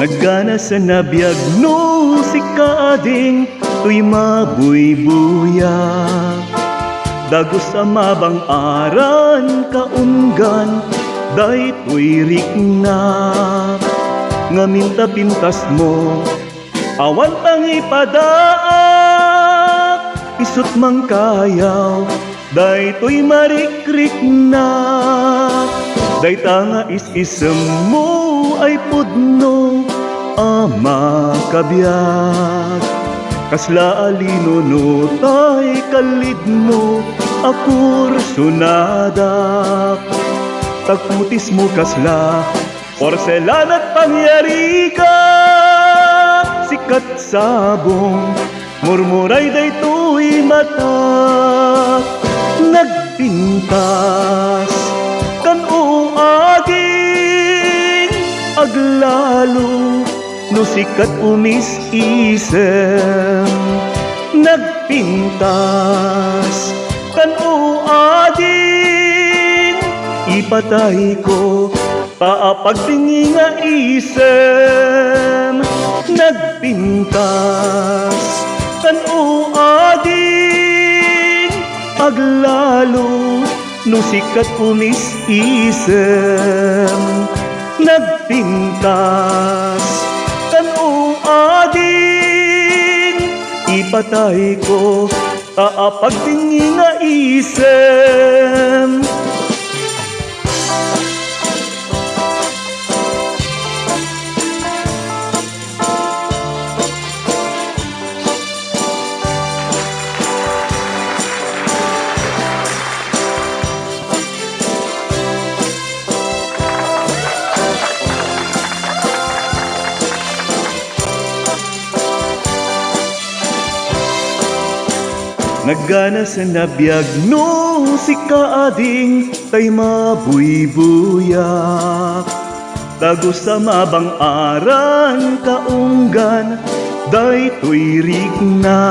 Nagana sa nabiyag no si kaading tuy mabuybuya. Dagos sa mabang aran kaunggan daytoy rikna. Ngaminta pintas mo awan pang ipadaak. Isut mang kayaw daytoy marikrik na. Dayta nga is-isem mo ay pudno ama kabiyag. Kasla alino tay kalid mo akur sunadak. Tagputis mo kasla porselan at pangyari ka. Sikat sabong murmuray daytoy mata. Nagpintas kan o aging aglalo no sikat umis-isem. Nagpintas kan o aging ipatay ko paapagtingi nga isem. Nagpintas kan o aging aglalo no sikat umis-isem. Nagpintas kan o ading ipatay ko kaapagtingi nga isem. Nagana sa nabiyag no si kaading tay mabuybuyak. Dagos sa mabang aran kaunggan daytoy rikna.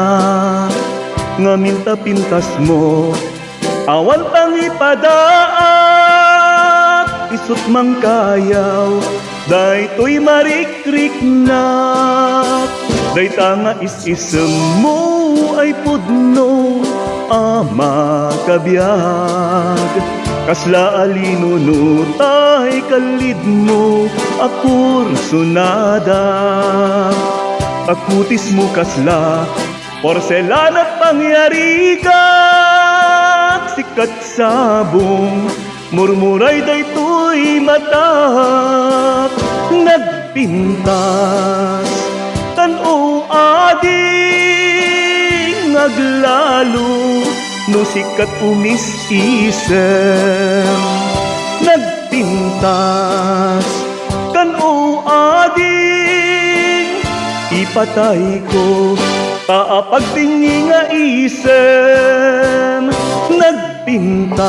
Ngaminta pintas mo awan pang ipadaak. Isut mang kayaw daytoy marikrik na. Dayta nga is-isem mo ay pudno ama kabiyag. Kasla alino tay kalid mo akur sunada. Pagputis mo kasla porselan at pangyari ka. Sikat sabong murmuray daytoy mata. Nagpintas kan o ading aglalo no sikat umis-isem. Nagpintas kan o ading ipatay ko kaapagtingi nga isem. Nagpintas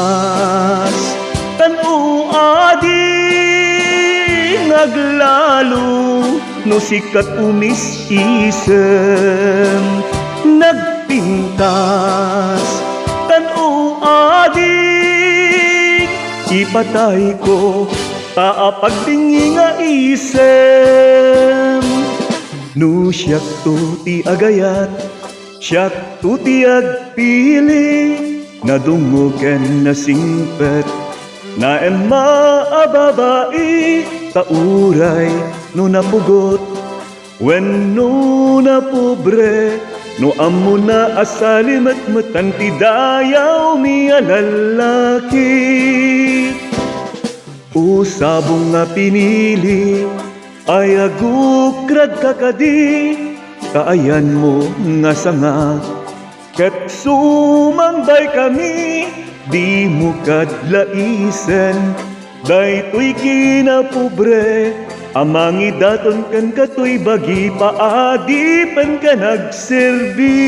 kan o ading aglalo no sikat umis-isem. Nagpintas kan o ading ipatay ko kaapagtingi nga isem. No siyak to ti agayat, siyak to ti agpili, nadungoken na singpet na emma ababai tauray no napugot. When no na pobre no amo na asalim at matanti dayaw miya lalaki. Usabong nga pinili ay agukrad kakadi. Kaayan mo nga sanga ket sumambay kami. Di mo kadlaisen daytoy kinapobre. Amang idaton kan katoy bagi paadipan ka nagserbi.